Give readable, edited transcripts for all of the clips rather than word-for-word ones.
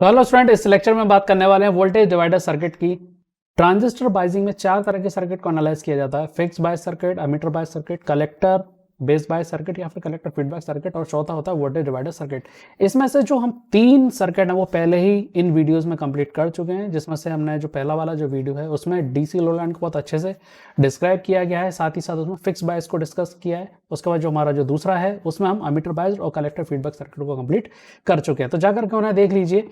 तो hello student, इस lecture में बात करने वाले हैं वोल्टेज डिवाइडर सर्किट की। ट्रांजिस्टर बायसिंग में चार तरह के सर्किट को एनालाइज किया जाता है: fix bias circuit, emitter bias circuit, collector base bias circuit या फिर कलेक्टर फीडबैक सर्किट, और चौथा होता है वोल्टेज डिवाइडर सर्किट। इसमें से जो हम तीन सर्किट हैं वो पहले ही इन वीडियोस में कंप्लीट कर चुके हैं, जिसमें से हमने जो पहला वाला जो वीडियो है उसमें डीसी लोड लाइन को बहुत अच्छे से डिस्क्राइब किया गया है, साथ ही साथ उसमें फिक्स बायस को डिस्कस किया है। उसके बाद जो हमारा जो दूसरा है उसमें हम एमिटर बायस और कलेक्टर फीडबैक सर्किट को कंप्लीट कर चुके हैं, तो जाकर के उन्हें देख लीजिए।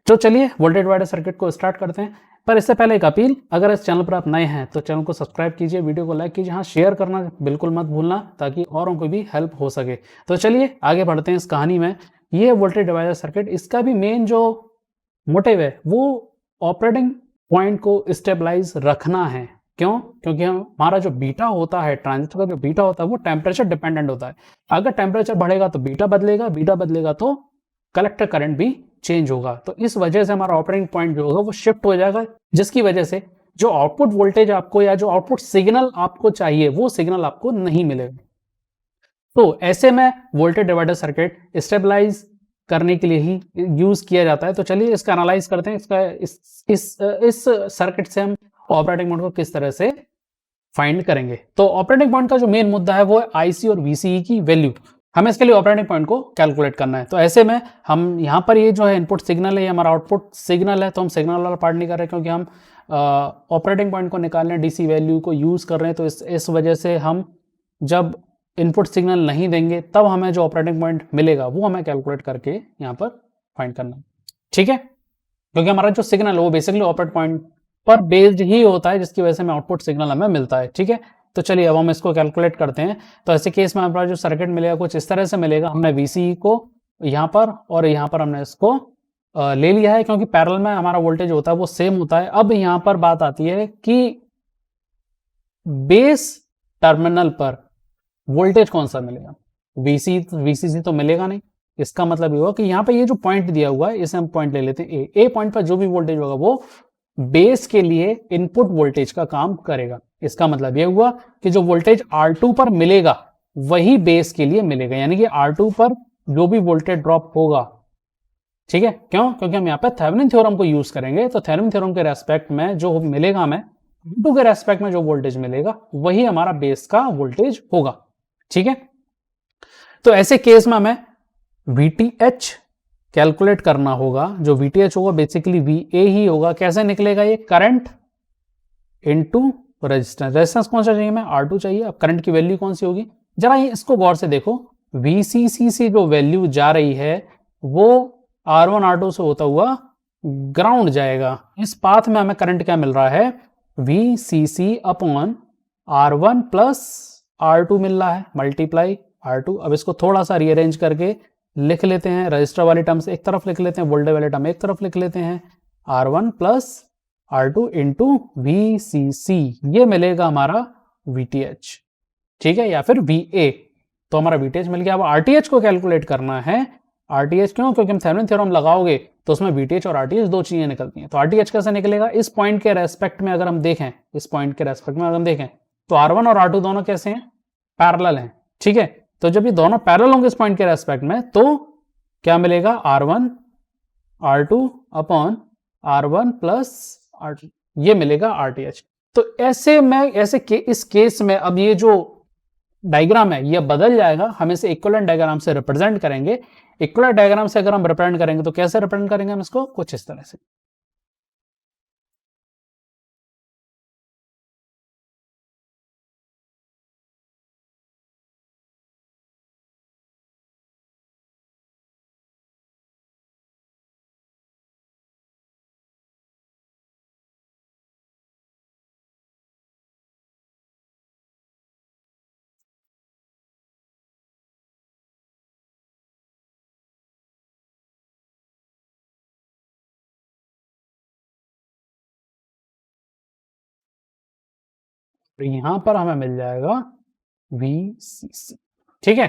तो चलिए वोल्टेज डिवाइडर सर्किट को स्टार्ट करते हैं। पर इससे पहले एक अपील, अगर इस चैनल पर आप नए हैं तो चैनल को सब्सक्राइब कीजिए, वीडियो को लाइक कीजिए, हाँ शेयर करना बिल्कुल मत भूलना ताकि औरों को भी हेल्प हो सके। तो चलिए आगे बढ़ते हैं इस कहानी में। ये वोल्टेज डिवाइडर सर्किट, इसका भी मेन जो मोटिव है वो ऑपरेटिंग पॉइंट को स्टेबलाइज रखना है। क्यों? क्योंकि हमारा जो बीटा होता है, ट्रांजिस्टर का जो बीटा होता है वो टेम्परेचर डिपेंडेंट होता है। अगर टेम्परेचर बढ़ेगा तो बीटा बदलेगा, बीटा बदलेगा तो कलेक्टर करंट भी चेंज होगा। तो इस वजह से हमारा ऑपरेटिंग पॉइंट जो होगा वो शिफ्ट हो जाएगा, जिसकी वजह से जो आउटपुट वोल्टेज आपको या जो आउटपुट सिग्नल आपको चाहिए वो सिग्नल आपको नहीं मिलेगा। तो ऐसे में वोल्टेज डिवाइडर सर्किट स्टेबलाइज करने के लिए ही यूज किया जाता है। तो चलिए इसका एनालाइज करते हैं। इसका इस सर्किट से हम ऑपरेटिंग पॉइंट को किस तरह से फाइंड करेंगे। तो ऑपरेटिंग पॉइंट का जो मेन मुद्दा है वो है आईसी और वीसीई की वैल्यू। हमें इसके लिए ऑपरेटिंग पॉइंट को कैलकुलेट करना है। तो ऐसे में हम यहाँ पर ये जो है इनपुट सिग्नल है, ये हमारा आउटपुट सिग्नल है, तो हम सिग्नल वाला पार्ट नहीं कर रहे क्योंकि हम ऑपरेटिंग पॉइंट को निकालने डीसी वैल्यू को यूज कर रहे हैं। तो इस वजह से हम जब इनपुट सिग्नल नहीं देंगे तब हमें जो ऑपरेटिंग पॉइंट मिलेगा वो हमें कैलकुलेट करके यहाँ पर फाइंड करना है, ठीक है। क्योंकि हमारा जो सिग्नल है वो बेसिकली ऑपरेटिंग पॉइंट पर बेस्ड ही होता है, जिसकी वजह से हमें आउटपुट सिग्नल हमें मिलता है, ठीक है। तो चलिए अब हम इसको कैलकुलेट करते हैं। तो ऐसे केस में हमारा जो सर्किट मिलेगा कुछ इस तरह से मिलेगा। हमने वीसीई को यहाँ पर और यहाँ पर हमने इसको ले लिया है, क्योंकि पैरेलल में हमारा वोल्टेज होता है वो सेम होता है। अब यहाँ पर बात आती है कि बेस टर्मिनल पर वोल्टेज कौन सा मिलेगा। वीसीसी तो मिलेगा नहीं। इसका मतलब ये हुआ कि यहाँ पे ये जो पॉइंट दिया हुआ है इसे हम पॉइंट ले लेते हैं ए पॉइंट पर जो भी वोल्टेज होगा वो बेस के लिए इनपुट वोल्टेज का काम करेगा। इसका मतलब यह हुआ कि जो वोल्टेज R2 पर मिलेगा वही बेस के लिए मिलेगा, यानी कि R2 पर जो भी वोल्टेज ड्रॉप होगा, ठीक है। क्यों? क्योंकि हम यहाँ पे थेवेनिन थ्योरम को यूज करेंगे। तो थेवेनिन थ्योरम के रेस्पेक्ट में जो मिलेगा हमें, R2 के रेस्पेक्ट में जो वोल्टेज मिलेगा वही हमारा बेस का वोल्टेज होगा, ठीक है। तो ऐसे केस में हमें VTH कैलकुलेट करना होगा। जो VTH होगा बेसिकली VA ही होगा। कैसे निकलेगा ये? Current into resistance. रेजिस्टेंस कौन सा चाहिए हमें? R2 चाहिए। अब करंट की वैल्यू कौन सी होगी? जरा ये इसको गौर से देखो। VCC से जो वैल्यू जा रही है वो R1 R2 से होता हुआ ग्राउंड जाएगा। इस पाथ में हमें करंट क्या मिल रहा है? VCC upon R1 plus R2 मिल रहा है, मल्टीप्लाई R2। अब इसको थोड़ा सा रीअरेंज करके लिख लेते हैं। रजिस्टर वाली टर्म से एक तरफ लिख लेते हैं, वोल्टेज वाली टर्म एक तरफ लिख लेते हैं। R1 plus R2 into VCC, ये मिलेगा हमारा VTH, ठीक है, या फिर VA। तो हमारा VTH मिल गया। अब RTH को कैलकुलेट करना है। RTH क्यों? क्योंकि हम थेवेनिन थ्योरम लगाओगे तो उसमें VTH और RTH दो चीजें निकलती हैं। तो RTH कैसे निकलेगा? इस पॉइंट के रेस्पेक्ट में अगर हम देखें, इस पॉइंट के रेस्पेक्ट में अगर हम देखें तो R1 और R2 दोनों कैसे हैं? पैरेलल हैं, ठीक है। तो जब ये दोनों पैरेलल होंगे इस पॉइंट के रेस्पेक्ट में तो क्या मिलेगा? R1 R2 upon R1 plus R2, ये मिलेगा RTH। तो ऐसे में इस केस में अब ये जो डायग्राम है ये बदल जाएगा। हम इसे इक्विवेलेंट डायग्राम से रिप्रेजेंट करेंगे। इक्विवेलेंट डायग्राम से अगर हम रिप्रेजेंट करेंगे तो कैसे रिप्रेजेंट करेंगे हम इसको? कुछ इस तरह से। तो यहां पर हमें मिल जाएगा VCC, ठीक है।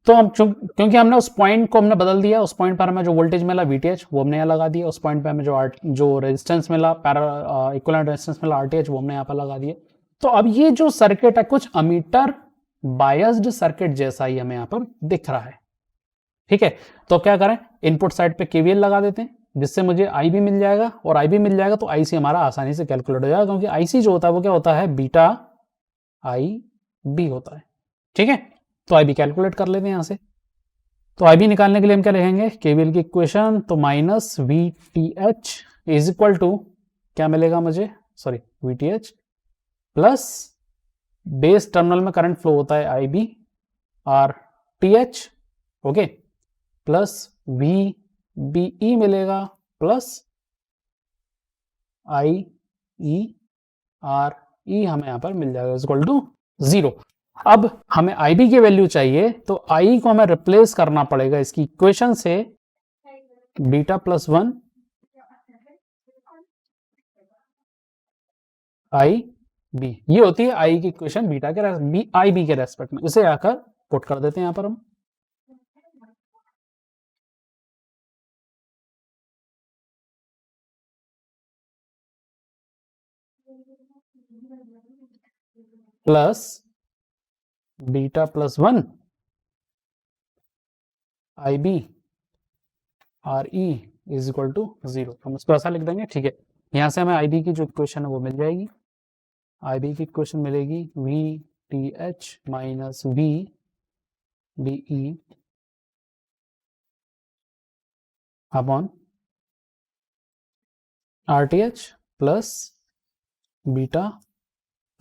तो हम क्योंकि हमने उस पॉइंट को हमने बदल दिया, उस पॉइंट पर हमें जो वोल्टेज मिला VTH वो हमने यहाँ लगा दिया। उस पॉइंट पर हमें जो रेजिस्टेंस मिला, इक्विवेलेंट रेजिस्टेंस मिला RTH, वो हमने यहाँ पर लगा दिया। तो अब ये जो सर्किट है कुछ अमीटर बायस्ड सर्किट जैसा ही हमें यहाँ पर दिख रहा है, ठीक है। तो क्या करें? इनपुट साइड पे KVL लगा देते हैं। जिससे मुझे आई भी मिल जाएगा, और आई भी मिल जाएगा तो आई सी हमारा आसानी से कैलकुलेट हो जाएगा, क्योंकि आई सी जो होता है वो क्या होता है, बीटा आई बी होता है। ठीक है, तो आई बी कैलकुलेट कर लेते हैं यहाँ से। तो आई बी निकालने के लिए हम क्या लिखेंगे, केवीएल की इक्वेशन, तो minus V T H is equal to क्या मिलेगा मुझे, sorry V T H plus base terminal में करंट फ्लो होता है I B R T H, okay, plus V B E मिलेगा प्लस आई ई आर ई हमें यहां पर मिल जाएगा इक्वल टू 0। अब हमें आई बी की वैल्यू चाहिए, तो आई को हमें रिप्लेस करना पड़ेगा इसकी इक्वेशन से बीटा प्लस 1 आई बी, ये होती है आई की इक्वेशन बीटा के आई बी के रेस्पेक्ट में। इसे आकर पुट कर देते हैं यहां पर हम, plus beta plus 1 I B R E is equal to 0। हम इसको ऐसा लिख देंगे, ठीक है। यहां से हमें आई बी की जो इक्वेशन है वो मिल जाएगी, आई बी की इक्वेशन मिलेगी V T H minus V B E upon R T H plus beta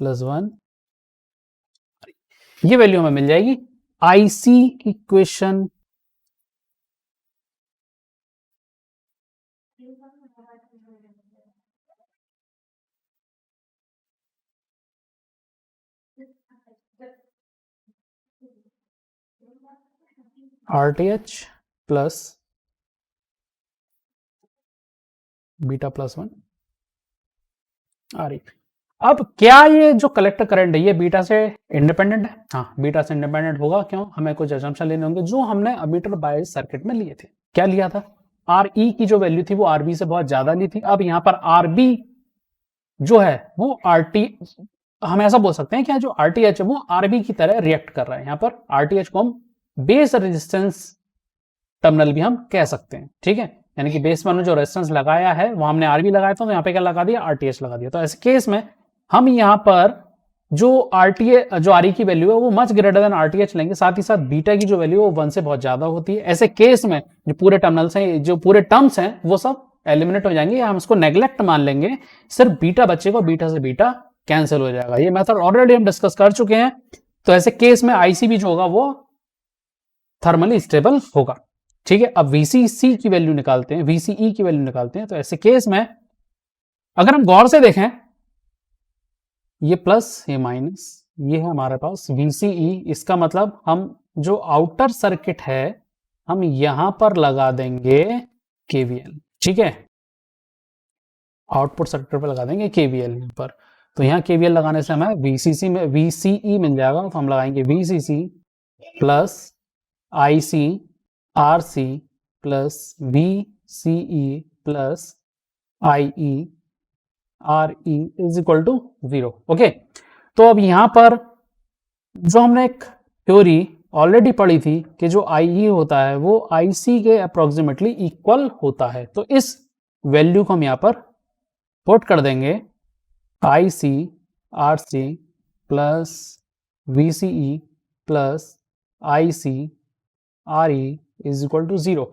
plus 1, ये वैल्यू हमें मिल जाएगी आईसी की equation R T H plus beta plus 1 R E. अब क्या ये जो कलेक्टर करंट है ये बीटा से इंडिपेंडेंट है? हाँ, बीटा से इंडिपेंडेंट होगा। क्यों? हमें कुछ अजम्पशन लेने होंगे जो हमने अमीटर बायस सर्किट में लिए थे। क्या लिया था? आर ई की जो वैल्यू थी वो आर बी से बहुत ज्यादा ली थी। अब यहाँ पर आर बी जो है वो आर टी, हम ऐसा बोल सकते हैं कि जो आर टी एच है वो आर बी की तरह रिएक्ट कर रहा है। यहाँ पर आर टी एच को हम बेस रेजिस्टेंस टर्मिनल भी हम कह सकते हैं, ठीक है। यानी कि बेस में जो रेजिस्टेंस लगाया है वो हमने आर बी लगाया था, तो यहाँ पे क्या लगा दिया, आर टी एच लगा दिया। तो ऐसे केस में हम यहाँ पर जो आर टी ए जो आर ई की वैल्यू है वो much greater than are T H लेंगे, साथ ही साथ बीटा की जो वैल्यू है वो 1 से बहुत ज्यादा होती है। ऐसे केस में जो पूरे टर्मिनल्स हैं, जो पूरे टर्म्स हैं वो सब एलिमिनेट हो जाएंगे, हम इसको नेग्लेक्ट मान लेंगे, सिर्फ बीटा बचेगा, बीटा से बीटा कैंसिल हो जाएगा। ये मेथड ऑलरेडी हम डिस्कस कर चुके हैं। तो ऐसे केस में आईसी भी जो होगा वो थर्मली स्टेबल होगा, ठीक है। अब वीसीसी की वैल्यू निकालते हैं, वीसीई की वैल्यू निकालते हैं। तो ऐसे केस में अगर हम गौर से देखें, ये प्लस ये माइनस, ये है हमारे पास वीसीई। इसका मतलब हम जो आउटर सर्किट है हम यहां पर लगा देंगे केवीएल, ठीक है। आउटपुट सर्किट पर लगा देंगे केवीएल यहां पर। तो यहां केवीएल लगाने से हमें वीसीसी में वीसीई मिल जाएगा। तो हम लगाएंगे VCC plus IC R C plus V C E plus I E R E is equal to 0, okay. तो अब यहां पर जो हमने एक थ्योरी ऑलरेडी पढ़ी थी कि जो आई ई होता है वो आई सी के अप्रोक्सीमेटली इक्वल होता है। तो इस वैल्यू को हम यहां पर पुट कर देंगे, I C R C plus V C E plus I C R E is equal to 0।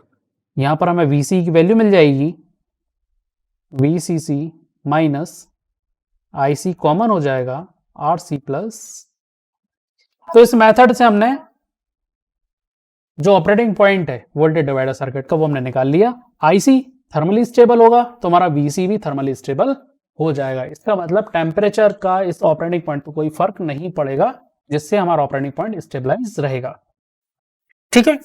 यहां पर हमें वीसी की वैल्यू मिल जाएगी V C C minus I C common हो जाएगा आर सी प्लस। तो इस मेथड से हमने जो ऑपरेटिंग पॉइंट है वोल्टेज डिवाइडर सर्किट का वो हमने निकाल लिया। आईसी थर्मली स्टेबल होगा तो हमारा वीसी भी थर्मली स्टेबल हो जाएगा। इसका मतलब टेम्परेचर का इस ऑपरेटिंग पॉइंट पर कोई फर्क नहीं पड़ेगा, जिससे हमारा ऑपरेटिंग पॉइंट स्टेबलाइज रहेगा, ठीक है।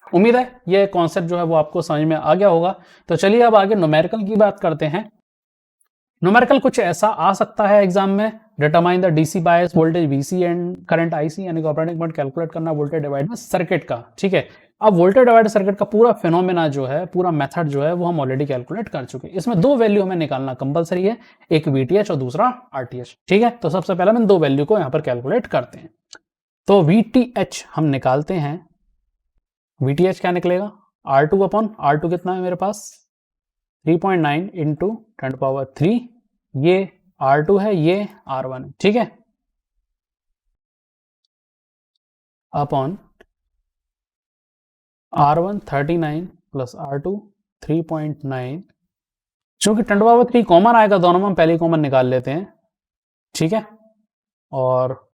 उम्मीद है ये कॉन्सेप्ट जो है वो आपको समझ में आ गया होगा। तो चलिए अब आगे न्यूमेरिकल की बात करते हैं। न्यूमेरिकल कुछ ऐसा आ सकता है एग्जाम में, determine the DC bias voltage VC and current IC, यानी कि ऑपरेटिंग पॉइंट कैलकुलेट करना वोल्टेज डिवाइडर सर्किट का, ठीक है। अब वोल्टेज डिवाइडर सर्किट का पूरा फिनोमेना जो है, पूरा मेथड जो है वो हम ऑलरेडी कैलकुलेट कर चुके हैं। इसमें दो वैल्यू हमें निकालना कंपलसरी है, एक वीटीएच और दूसरा आरटीएच, ठीक है। तो सबसे पहले हम दो वैल्यू को यहाँ पर कैलकुलेट करते हैं। तो वीटीएच हम निकालते हैं। वीटीएच क्या निकलेगा, R2 अपॉन R2 कितना है मेरे पास 3.9 इंटू 10⁻³ ये R2 है, ये R1 है, ठीक है, अपॉन R1 39 प्लस R2 3.9, चूंकि 10⁻³ कॉमन आएगा दोनों में, हम पहले कॉमन निकाल लेते हैं, ठीक है, और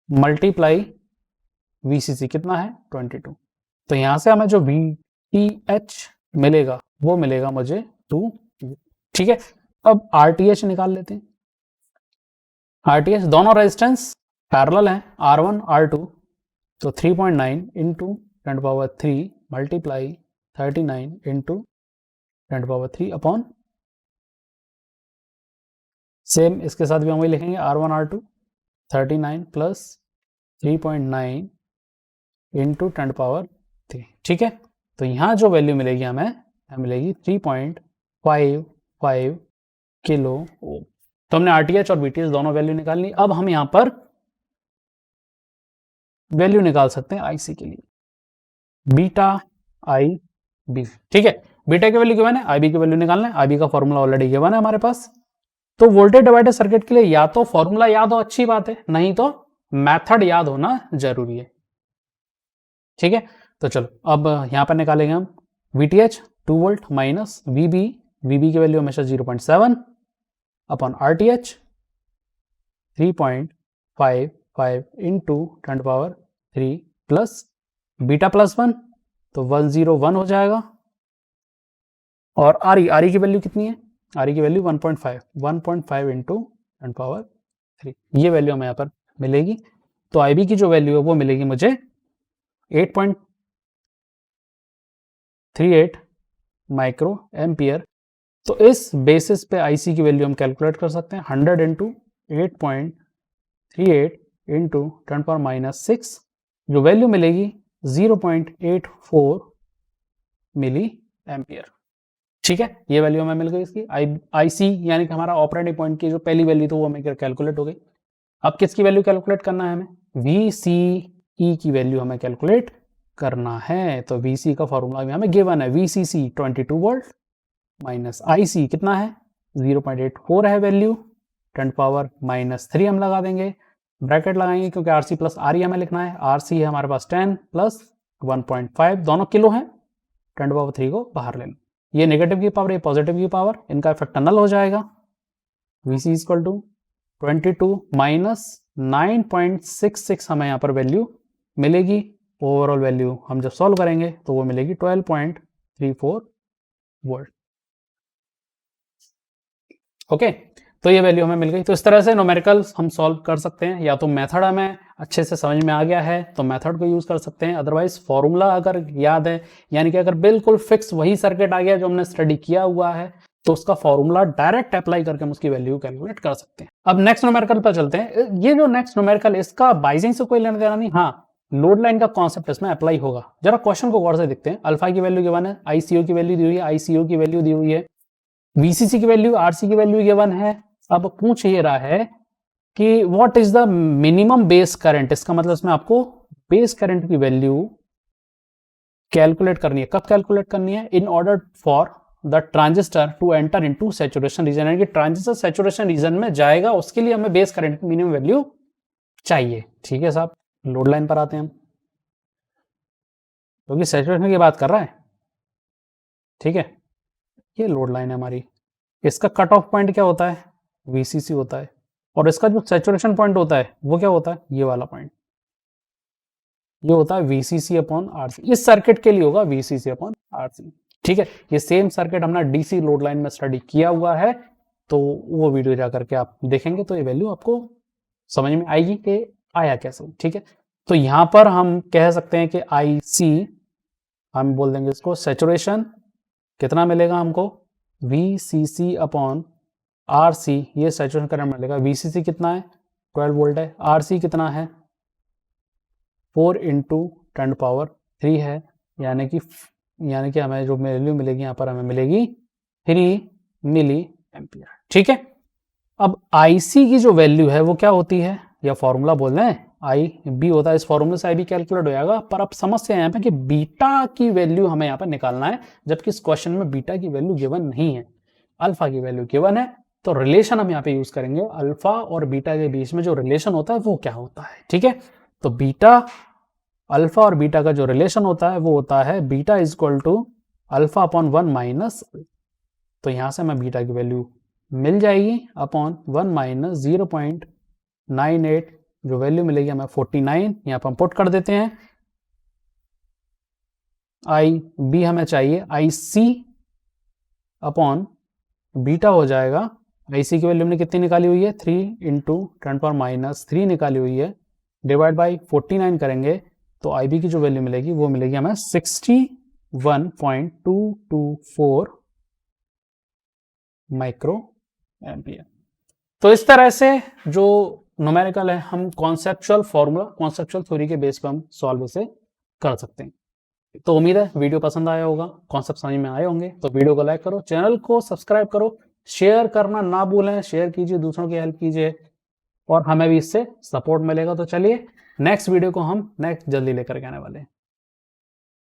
मल्टीप्लाई VCC कितना है 22। तो यहां से हमें जो VTH मिलेगा वो मिलेगा मुझे 2, ठीक है। अब RTH निकाल लेते हैं। RTH दोनों रेजिस्टेंस पैरेलल हैं, R1 R2, तो 3.9 into 10⁻³ multiply 39 into 10⁻³ upon, same इसके साथ भी हम वही लिखेंगे, R1 R2 39 प्लस 3.9 इंटू 10⁻³, ठीक है। तो यहाँ जो वैल्यू मिलेगी हमें मिलेगी 3.55 किलो ओम। तो हमने RTH और VTH दोनों वैल्यू निकाल ली। अब हम यहाँ पर वैल्यू निकाल सकते हैं IC के लिए, बीटा IB, ठीक है। बीटा की वैल्यू गिवन है, IB की वैल्यू निकालना है, IB का फॉर्मूला ऑलरेडी गिवन है हमारे पास। तो वोल्टेज डिवाइडर सर्किट के लिए या तो फॉर्मूला याद हो, अच्छी बात है, नहीं तो मेथड याद होना जरूरी है, ठीक है। तो चलो अब यहां पर निकालेंगे हम VTH 2 वोल्ट माइनस VB की वैल्यू हमेशा 0.7 upon RTH 3.55 into 10⁻³ plus beta plus 1, तो 101 हो जाएगा, और RE की वैल्यू कितनी है, RE की वैल्यू 1.5 इंटू 10⁻³, ये वैल्यू हमें यहाँ पर मिलेगी। तो IB की जो वैल्यू है वो मिलेगी मुझे 8.38 माइक्रो एम्पियर। तो इस बेसिस पे IC की वैल्यू हम कैलकुलेट कर सकते हैं, 100 इंटू 8.38 इंटू 10⁻⁻⁶, जो वैल्यू मिलेगी 0.84 मिली एम्पियर, ठीक है। ये वैल्यू हमें मिल गई इसकी। IC यानी कि हमारा ऑपरेटिंग पॉइंट की जो पहली वैल्यू थी वो हमें कैलकुलेट हो गई। अब किसकी वैल्यू कैलकुलेट करना है हमें, VCE की वैल्यू हमें कैलकुलेट करना है। तो VC का फॉर्मूला भी हमें गिवन है, VCC 22 वोल्ट माइनस IC कितना है 0.84 है वैल्यू, 10⁻³ हम लगा देंगे, ब्रैकेट लगाएंगे क्योंकि RC प्लस RE हमें लिखना है। RC है हमारे पास 10 प्लस 1.5, दोनों किलो हैं, 10⁻³ को बाहर ले लो, ये नेगेटिव की पावर, ये पॉजिटिव की पावर, इनका इफेक्ट नल हो जाएगा। VC इक्वल टू 22 माइनस 9.66 हमें यहाँ पर वैल्यू मिलेगी। ओवरऑल वैल्यू हम जब सॉल्व करेंगे तो वो मिलेगी 12.34 वोल्ट, ओके। तो ये वैल्यू हमें मिल गई। तो इस तरह से न्यूमेरिकल हम सॉल्व कर सकते हैं, या तो मेथड हमें अच्छे से समझ में आ गया है तो मेथड को यूज कर सकते हैं, अदरवाइज फॉर्मूला अगर याद है, यानी कि अगर बिल्कुल फिक्स वही सर्किट आ गया जो हमने स्टडी किया हुआ है, तो उसका फॉर्मूला डायरेक्ट अप्लाई करके हम उसकी वैल्यू कैलकुलेट कर सकते हैं। अब नेक्स्ट न्यूमेरिकल पर चलते हैं। ये जो नेक्स्ट न्यूमेरिकल, इसका बाइजिंग से कोई लेना देना नहीं, हाँ लोड लाइन का कॉन्सेप्ट इसमें अप्लाई होगा। जरा क्वेश्चन को गौर से देखते हैं। अल्फा की वैल्यू गिवन है, ICO की वैल्यू दी हुई है, ICO की वैल्यू दी हुई है, VCC की वैल्यू, RC की वैल्यू गिवन है। अब पूछ ये रहा है कि what is the minimum base current, इसका मतलब इसमें आपको बेस करंट की वैल्यू कैलकुलेट करनी है। कब कैलकुलेट करनी है, in order for the transistor to enter into saturation region, यानी कि ट्रांजिस्टर सैचुरेशन रीजन में जाएगा, उसके लिए हमें बेस करंट की मिनिमम वैल्यू चाहिए, ठीक है साहब। लोड लाइन पर आते हैं हम, क्योंकि सैचुरेशन की बात कर रहा है, ठीक है। ये लोड लाइन है हमारी, इसका कट ऑफ पॉइंट क्या होता है, VCC होता है, और इसका जो सैचुरेशन पॉइंट होता है वो क्या होता है, ये वाला पॉइंट, ये होता है VCC अपॉन RC। इस सर्किट के लिए होगा VCC अपॉन RC, ठीक है। ये सेम सर्किट हमने DC लोड लाइन में स्टडी किया हुआ है, तो वो वीडियो जा करके आप देखेंगे तो ये वैल्यू आपको समझ में आएगी कि आया कैसे, ठीक है। तो यहां पर हम कह सकते हैं कि IC, हम बोल देंगे इसको सैचुरेशन कितना मिलेगा हमको, VCC अपॉन RC, ये सैचुरेशन करंट मिलेगा। VCC कितना है 12 वोल्ट है, RC कितना है 4 इंटू 10⁻³ है, यानी कि हमें जो वैल्यू मिलेगी यहाँ पर हमें मिलेगी 3 मिली एम्पियर, ठीक है। अब IC की जो वैल्यू है वो क्या होती है, या फॉर्मूला बोल रहे हैं आई बी होता है, इस फॉर्मूले से आई बी कैलकुलेट हो जाएगा। पर अब समस्या यहाँ पे कि बीटा की वैल्यू हमें यहाँ पे निकालना है, जबकि इस क्वेश्चन में बीटा की वैल्यू गिवन नहीं है, अल्फा की वैल्यू गिवन है। तो रिलेशन हम यहाँ पे यूज करेंगे, अल्फा और बीटा के बीच में जो रिलेशन होता है वो क्या होता है, ठीक है। तो बीटा, अल्फा और बीटा का जो रिलेशन होता है वो होता है beta is equal to alpha upon 1 minus, तो यहां से हमें बीटा की वैल्यू मिल जाएगी अपॉन 1 माइनस 0.98, जो वैल्यू मिलेगी हमें 49, यहाँ पर हम पुट कर देते हैं। आई बी हमें चाहिए आई सी अपॉन बीटा हो जाएगा, आई सी की वैल्यू हमने कितनी निकाली हुई है 3 इंटू 10⁻³ निकाली हुई है, डिवाइड बाई 49 करेंगे तो आई बी की जो वैल्यू मिलेगी वो मिलेगी हमें 61.224 माइक्रो एम्पियर। तो इस तरह से जो न्यूमेरिकल है हम कॉन्सेप्चुअल फॉर्मूला, कॉन्सेप्चुअल थ्योरी के बेस पर हम सॉल्व इसे कर सकते हैं। तो उम्मीद है वीडियो पसंद आया होगा, कॉन्सेप्ट समझ में आए होंगे। तो वीडियो को लाइक करो, चैनल को सब्सक्राइब करो, शेयर करना ना भूलें, शेयर कीजिए, दूसरों की हेल्प कीजिए और हमें भी इससे सपोर्ट मिलेगा। तो चलिए नेक्स्ट वीडियो को हम नेक्स्ट जल्दी लेकर के आने वाले हैं।